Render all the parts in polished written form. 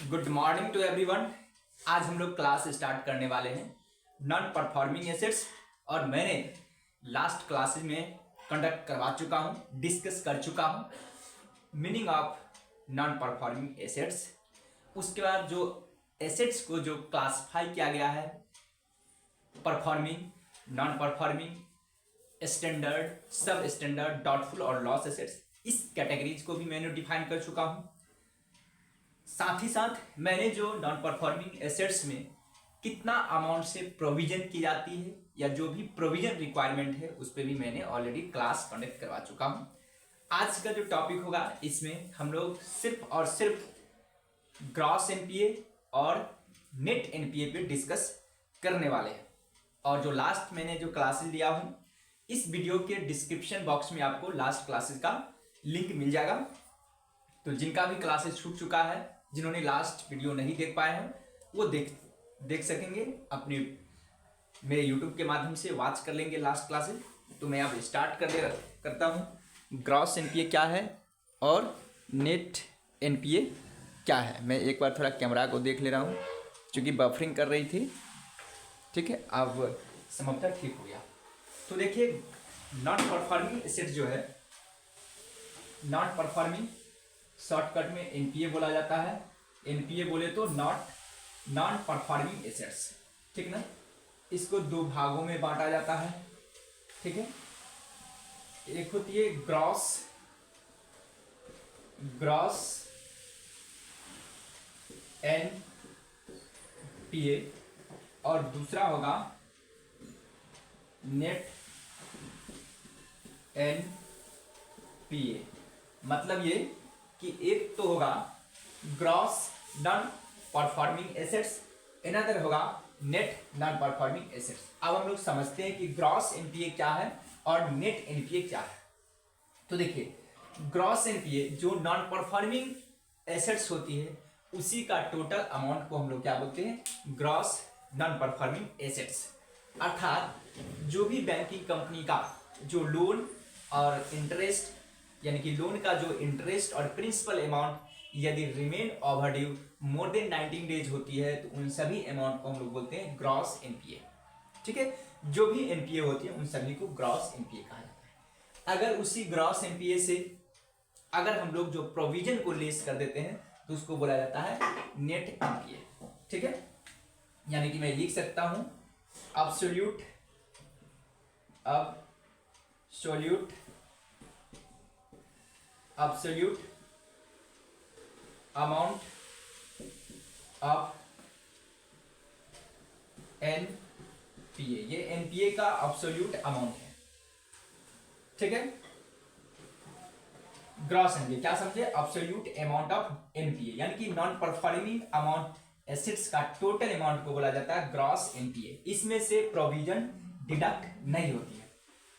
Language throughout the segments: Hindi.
Good morning to everyone. आज हम लोग क्लास स्टार्ट करने वाले हैं नॉन परफॉर्मिंग एसेट्स। और मैंने लास्ट क्लासेस में कंडक्ट करवा चुका हूँ, डिस्कस कर चुका हूँ meaning of non performing assets. उसके बाद जो एसेट्स को जो क्लासिफाई किया गया है, परफॉर्मिंग, नॉन परफॉर्मिंग, स्टैंडर्ड, सब स्टैंडर्ड, डाउटफुल और लॉस एसेट्स, इस कैटेगरीज को भी मैंने डिफाइन कर चुका हूँ। साथ ही साथ मैंने जो नॉन परफॉर्मिंग एसेट्स में कितना अमाउंट से प्रोविजन की जाती है या जो भी प्रोविजन रिक्वायरमेंट है उस पर भी मैंने ऑलरेडी क्लास कंडक्ट करवा चुका हूँ। आज का जो टॉपिक होगा इसमें हम लोग सिर्फ और सिर्फ ग्रॉस एनपीए और नेट एनपीए पे डिस्कस करने वाले हैं। और जो लास्ट मैंने जो क्लासेस लिया हूँ, इस वीडियो के डिस्क्रिप्शन बॉक्स में आपको लास्ट क्लासेस का लिंक मिल जाएगा। तो जिनका भी क्लासेस छूट चुका है, जिन्होंने लास्ट वीडियो नहीं देख पाए हैं, वो देख सकेंगे अपने मेरे यूट्यूब के माध्यम से वॉच कर लेंगे लास्ट क्लासेस। तो मैं अब स्टार्ट करता हूँ ग्रॉस एनपीए क्या है और नेट एनपीए क्या है। मैं एक बार थोड़ा कैमरा को देख ले रहा हूँ क्योंकि बफरिंग कर रही थी। ठीक है, अब समझता ठीक हो गया। तो देखिए, नॉन परफॉर्मिंग एसेट जो है, नॉन परफॉर्मिंग शॉर्टकट में एनपीए बोला जाता है। एनपीए बोले तो नॉन परफॉर्मिंग एसेट्स, ठीक ना। इसको दो भागों में बांटा जाता है, ठीक है। एक होती है ग्रॉस एनपीए और दूसरा होगा नेट एनपीए। मतलब ये कि एक तो होगा gross non performing assets, another होगा नेट नॉन परफॉर्मिंग एसेट्स। अब हम लोग समझते हैं कि ग्रॉस एनपीए क्या है और नेट एनपीए क्या है। तो देखिए, ग्रॉस एनपीए जो नॉन परफॉर्मिंग एसेट्स होती है उसी का टोटल अमाउंट को हम लोग क्या बोलते हैं, ग्रॉस नॉन परफॉर्मिंग एसेट्स। अर्थात जो भी बैंकिंग कंपनी का जो लोन और इंटरेस्ट, यानी कि लोन का जो इंटरेस्ट और प्रिंसिपल अमाउंट यदि remain overdue more than 19 days होती है तो उन सभी अमाउंट को हम लोग बोलते हैं ग्रॉस एनपीए। ठीक है, जो भी एनपीए होती है उन सभी को ग्रॉस एनपीए कहा जाता है। अगर उसी ग्रॉस एनपीए से अगर हम लोग जो प्रोविजन को लेस कर देते हैं तो उसको बोला जाता है नेट एनपीए। ठीक है, यानी कि मैं लिख सकता हूं एब्सोल्यूट अमाउंट ऑफ एनपीए। ये एनपीए का एब्सोल्यूट अमाउंट है, ठीक है। ग्रॉस एनपीए क्या समझे, एब्सोल्यूट अमाउंट ऑफ एनपीए, यानी कि नॉन परफॉर्मिंग अमाउंट एसेट्स का टोटल अमाउंट को बोला जाता है ग्रॉस एनपीए। इसमें से प्रोविजन डिडक्ट नहीं होती है।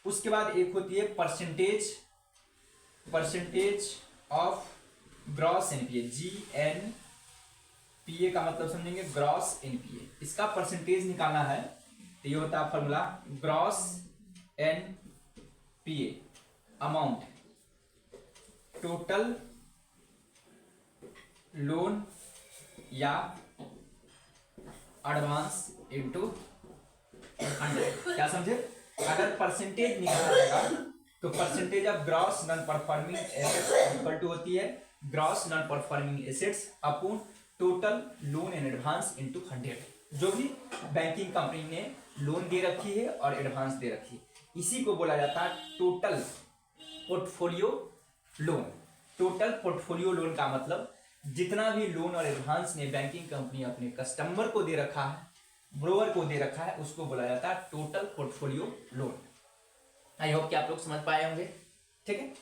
उसके बाद एक होती है percentage of gross NPA. GNPA का मतलब समझेंगे ग्रॉस एनपीए, इसका परसेंटेज निकालना है तो ये होता है formula gross NPA amount total loan या एडवांस इनटू 100। क्या समझे, अगर परसेंटेज निकाला जाएगा तो percentage of gross non performing assets equal to होती है gross non performing assets upon total loan and advance into 100। जो भी बैंकिंग कंपनी ने लोन दे रखी है और एडवांस दे रखी है, इसी को बोला जाता है total portfolio loan. Total portfolio loan का मतलब जितना भी लोन और एडवांस ने बैंकिंग कंपनी अपने कस्टमर को दे रखा है, ब्रोकर को दे रखा है, उसको बोला जाता है total portfolio loan. I hope कि आप लोग समझ पाए होंगे, ठीक है।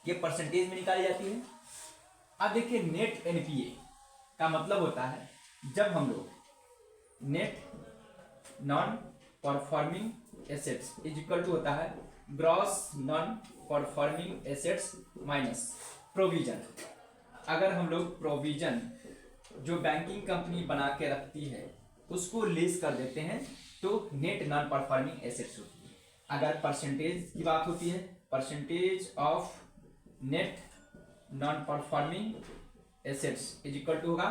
ये परसेंटेज में निकाली जाती है। अब देखिए, नेट एनपीए का मतलब होता है जब हम लोग net non performing assets is equal to होता है gross non performing assets minus provision. अगर हम लोग प्रोविजन जो बैंकिंग कंपनी बना के रखती है उसको लेस कर देते हैं तो नेट नॉन परफॉर्मिंग एसेट्स होती है। अगर परसेंटेज की बात होती है, percentage of net non performing assets is equal to होगा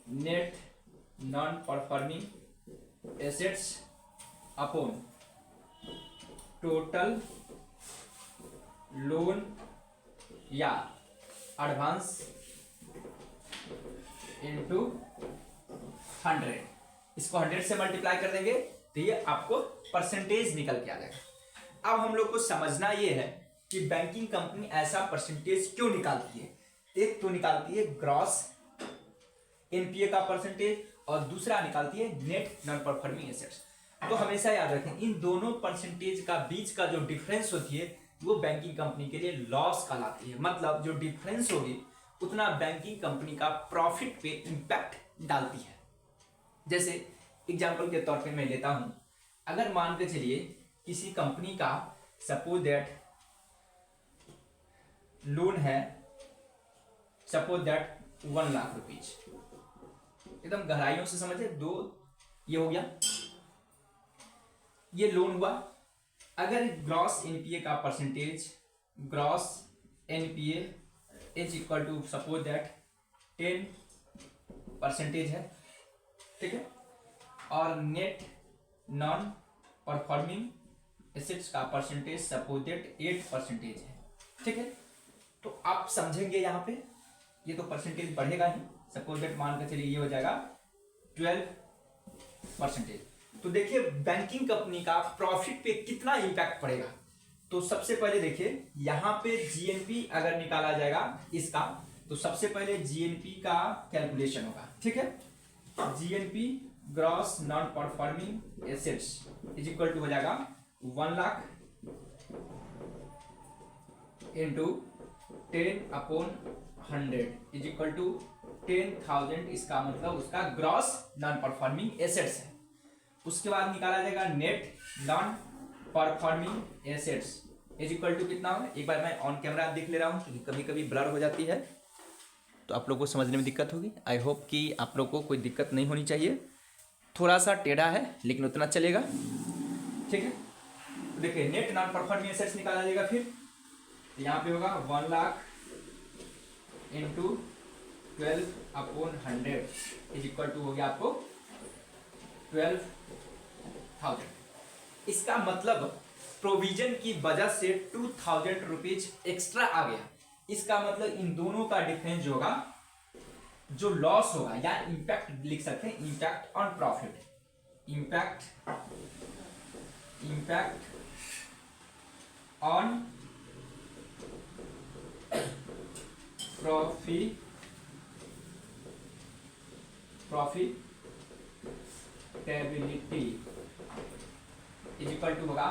net non performing assets upon total loan या एडवांस इनटू 100। इसको 100 से मल्टीप्लाई कर देंगे तो ये आपको परसेंटेज निकल के आ जाएगा। अब हम लोग को समझना ये है कि बैंकिंग कंपनी ऐसा परसेंटेज क्यों निकालती है। एक तो निकालती है ग्रॉस एनपीए का परसेंटेज और दूसरा निकालती है नेट नॉन परफॉर्मिंग एसेट्स। तो हमेशा याद रखें इन दोनों परसेंटेज का बीच का जो डिफरेंस होती है वो बैंकिंग कंपनी के लिए लॉस कहलाती है। मतलब जो डिफरेंस होगी उतना बैंकिंग कंपनी का प्रॉफिट पे इंपैक्ट डालती है। जैसे एग्जांपल के तौर पे मैं लेता हूं, अगर मान के चलिए किसी कंपनी का सपोज दैट लोन है, सपोज दैट 1 लाख रुपीज, एकदम गहराइयों से समझे, दो ये हो गया, ये लोन हुआ। अगर ग्रॉस एनपीए का percentage, gross NPA is equal to suppose that 10% है, ठीक है, और नेट नॉन परफॉर्मिंग एसेट्स का परसेंटेज सपोज दैट 8% है, ठीक है। तो आप समझेंगे यहाँ पे ये तो परसेंटेज बढ़ेगा ही। सपोज दैट मान के चलिए ये हो जाएगा 12%। तो देखिए बैंकिंग कंपनी का प्रॉफिट पे कितना इंपैक्ट पड़ेगा। तो सबसे पहले देखिए यहाँ पे जीएनपी अगर निकाला जाएगा इसका, तो सबसे पहले जीएनपी का कैलकुलेशन होगा, ठीक है। GNP gross non performing assets is equal to हो जाएगा 1 lakh into 10/100 is equal to 10,000। इसका मतलब उसका ग्रॉस नॉन परफॉर्मिंग एसेट्स है। उसके बाद निकाला जाएगा net non performing assets is equal to कितना होगा। एक बार मैं ऑन कैमरा देख ले रहा हूँ क्योंकि कभी कभी ब्लर हो जाती है तो आप लोग को समझने में दिक्कत होगी। आई होप कि आप लोग को कोई दिक्कत नहीं होनी चाहिए। थोड़ा सा टेढ़ा है लेकिन उतना चलेगा, ठीक है। देखिए नेट नॉन परफॉर्मिंग एसेट्स निकाला जाएगा, फिर यहाँ पे होगा 1 lakh into 12/100 is equal to हो गया आपको 12,000। इसका मतलब प्रोविजन की वजह से 2,000 रुपीज एक्स्ट्रा आ गया। इसका मतलब इन दोनों का डिफरेंस होगा, जो लॉस होगा या इंपैक्ट लिख सकते हैं, impact on profit, impact on profitability is equal to होगा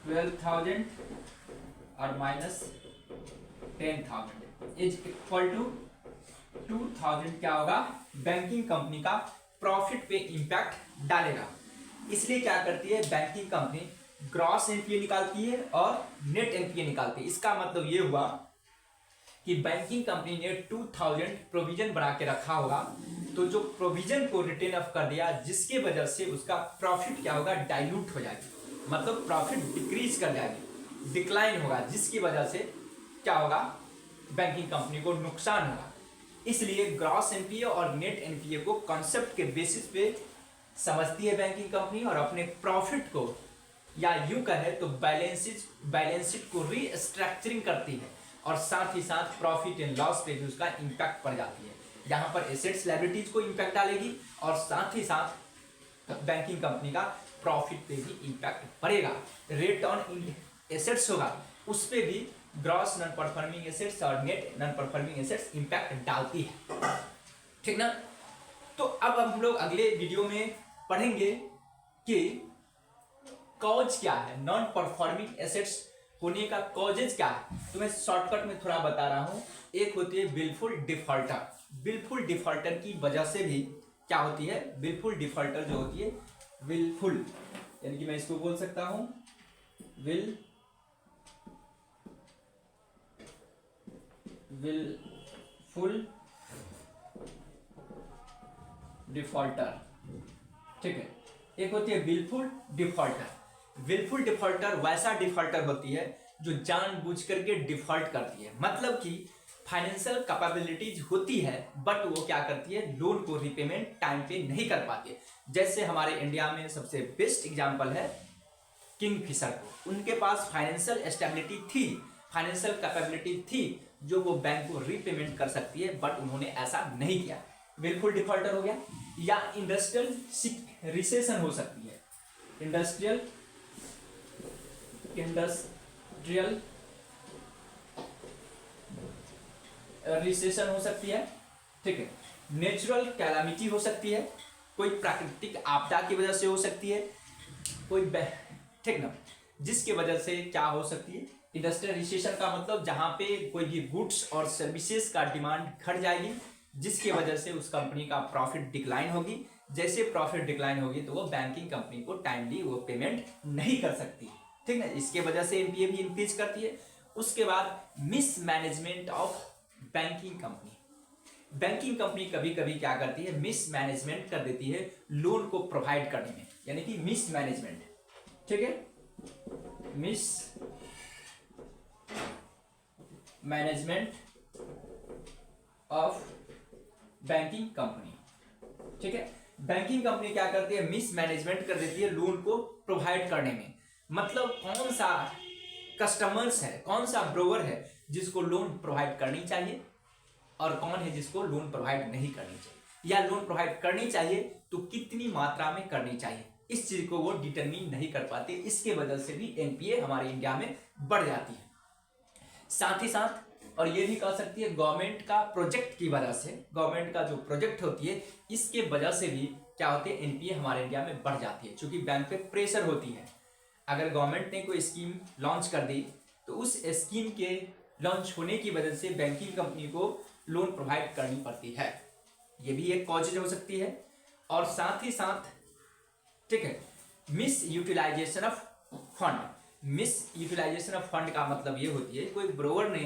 12,000 और माइनस 10,000 इज इक्वल टू 2,000 क्या होगा, बैंकिंग कंपनी का प्रॉफिट पे इंपैक्ट डालेगा। इसलिए क्या करती है बैंकिंग कंपनी, ग्रॉस एनपीए निकालती है और नेट एनपीए निकालती है। इसका मतलब ये हुआ कि बैंकिंग कंपनी ने 2,000 प्रोविजन बना के रखा होगा, तो जो प्रोविजन को रिटेन ऑफ कर दिया जिसके वजह से उसका प्रॉफिट क्या होगा, डाइल्यूट हो जाएगी, मतलब प्रॉफिट डिक्रीज कर जाएगी, डिक्लाइन होगा, जिसकी वजह से क्या होगा, बैंकिंग कंपनी को नुकसान होगा। इसलिए ग्रॉस एनपीए और नेट एनपीए को कॉन्सेप्ट के बेसिस पे समझती है बैंकिंग कंपनी और अपने प्रॉफिट को, या यूं कहे तो बैलेंस शीट को रीस्ट्रक्चरिंग करती है और साथ ही साथ प्रॉफिट एंड लॉस पे भी उसका इंपैक्ट पड़ जाती है। यहाँ पर एसेट्स लायबिलिटीज को इंपैक्ट डालेगी और साथ ही साथ बैंकिंग कंपनी का प्रॉफिट पे भी इंपैक्ट पड़ेगा। रेट ऑन एसेट्स होगा, उस पे भी ग्रॉस नॉन परफॉर्मिंग एसेट्स और net non performing assets impact डालती है, ठीक ना। तो अब हम लोग अगले वीडियो में पढ़ेंगे कि कॉज क्या है, नॉन परफॉर्मिंग एसेट्स होने का कॉजेज क्या है। तो मैं शॉर्टकट में थोड़ा बता रहा हूं। एक होती है विलफुल डिफॉल्टर। विलफुल डिफॉल्टर की वजह से भी क्या होती है, विलफुल डिफॉल्टर जो होती है, विलफुल यानी कि मैं इसको बोल सकता हूं विलफुल डिफॉल्टर, ठीक है। एक होती है विलफुल डिफॉल्टर। विलफुल डिफॉल्टर वैसा डिफॉल्टर होती है जो जानबूझ करके डिफॉल्ट करती है। मतलब कि फाइनेंशियल कैपेबिलिटीज होती है बट वो क्या करती है, लोन को रिपेमेंट टाइम पे नहीं कर पाती है। जैसे हमारे इंडिया में सबसे बेस्ट एग्जांपल है किंगफिशर को, उनके पास फाइनेंशियल स्टेबिलिटी थी, फाइनेंशियल कैपेबिलिटी थी जो वो बैंक को रीपेमेंट कर सकती है, बट उन्होंने ऐसा नहीं किया, बिल्कुल डिफॉल्टर हो गया। या इंडस्ट्रियल रिसेशन हो सकती है, इंडस्ट्रियल रिसेशन हो सकती है, ठीक है। नेचुरल कैलामिटी हो सकती है, कोई प्राकृतिक आपदा की वजह से हो सकती है, कोई ठीक ना, जिसके वजह से क्या हो सकती है, इंडस्ट्रियल रिसेशन का मतलब जहां पे कोई भी गुड्स और सर्विसेज का डिमांड घट जाएगी, जिसके वजह से उस कंपनी का प्रॉफिट डिक्लाइन होगी। जैसे प्रॉफिट डिक्लाइन होगी तो वो बैंकिंग कंपनी को टाइमली वो पेमेंट नहीं कर सकती, ठीक है। इसके वजह से एनपीए भी इंक्रीज करती है। उसके बाद mismanagement of banking company, banking company कभी कभी क्या करती है, मिसमैनेजमेंट कर देती है लोन को प्रोवाइड करने में, यानी कि मिसमैनेजमेंट, ठीक है, miss management of banking company, ठीक है। बैंकिंग कंपनी क्या करती है, मिस मैनेजमेंट कर देती है लोन को प्रोवाइड करने में। मतलब कौन सा कस्टमर्स है, कौन सा ब्रोकर है जिसको लोन प्रोवाइड करनी चाहिए और कौन है जिसको लोन प्रोवाइड नहीं करनी चाहिए, या लोन प्रोवाइड करनी चाहिए तो कितनी मात्रा में करनी चाहिए, इस चीज को वो डिटरमिन नहीं कर पाते। इसके वजह से भी एनपीए हमारे इंडिया में बढ़ जाती है। साथ ही साथ और ये भी कह सकती है गवर्नमेंट का प्रोजेक्ट की वजह से, गवर्नमेंट का जो प्रोजेक्ट होती है इसके वजह से भी क्या होती है, एनपीए हमारे इंडिया में बढ़ जाती है, क्योंकि बैंक पे प्रेशर होती है। अगर गवर्नमेंट ने कोई स्कीम लॉन्च कर दी तो उस स्कीम के लॉन्च होने की वजह से बैंकिंग कंपनी को लोन प्रोवाइड करनी पड़ती है, ये भी एक कॉजेज हो सकती है। और साथ ही साथ, ठीक है, misutilisation of fund, misutilisation of fund का मतलब ये होती है कोई ब्रोकर ने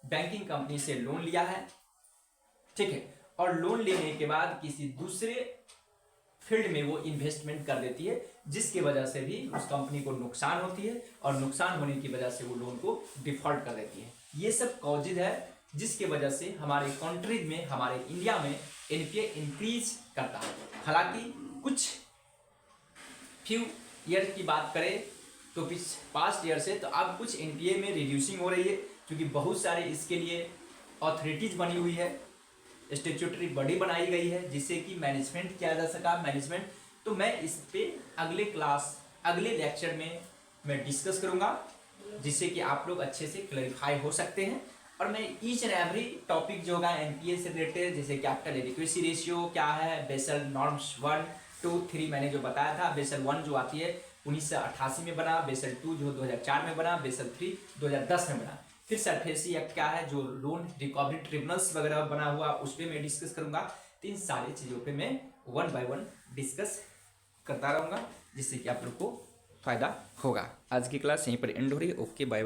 बैंकिंग कंपनी से लोन लिया है, ठीक है, और लोन लेने के बाद किसी दूसरे फील्ड में वो इन्वेस्टमेंट कर देती है, जिसकी वजह से भी उस कंपनी को नुकसान होती है और नुकसान होने की वजह से वो लोन को डिफॉल्ट कर देती है। ये सब कॉजेज है जिसके वजह से हमारे कंट्रीज में, हमारे इंडिया में एनपीए इंक्रीज करता है। हालांकि कुछ फ्यू ईयर की बात करें तो पास्ट ईयर से तो अब कुछ एनपीए में रिड्यूसिंग हो रही है, क्योंकि बहुत सारे इसके लिए अथॉरिटीज बनी हुई है, स्टेचुटरी बॉडी बनाई गई है जिससे कि मैनेजमेंट किया जा सका, मैनेजमेंट। तो मैं इस पे अगले क्लास, अगले लेक्चर में मैं डिस्कस करूंगा, जिससे कि आप लोग अच्छे से क्लैरिफाई हो सकते हैं। और मैं ईच एंड एवरी टॉपिक जो होगा एनपीए से रिलेटेड, जैसे कैपिटल एडिक्वेसी रेशियो क्या है, बेसल नॉर्म्स 1, 2, 3 मैंने जो बताया था, बेसल 1 जो आती है 1988 में बना, बेसल 2 जो 2004 में बना, बेसल 3 2010 में बना। फिर सरफेसी एक्ट क्या है, जो लोन रिकवरी ट्रिब्यूनल्स वगैरह बना हुआ, उस पर मैं डिस्कस करूंगा। तो इन सारी चीज़ों पे मैं 1 by 1 डिस्कस करता रहूँगा, जिससे कि आप लोग को फायदा होगा। आज की क्लास यहीं पर एंड हो रही है। Okay, bye.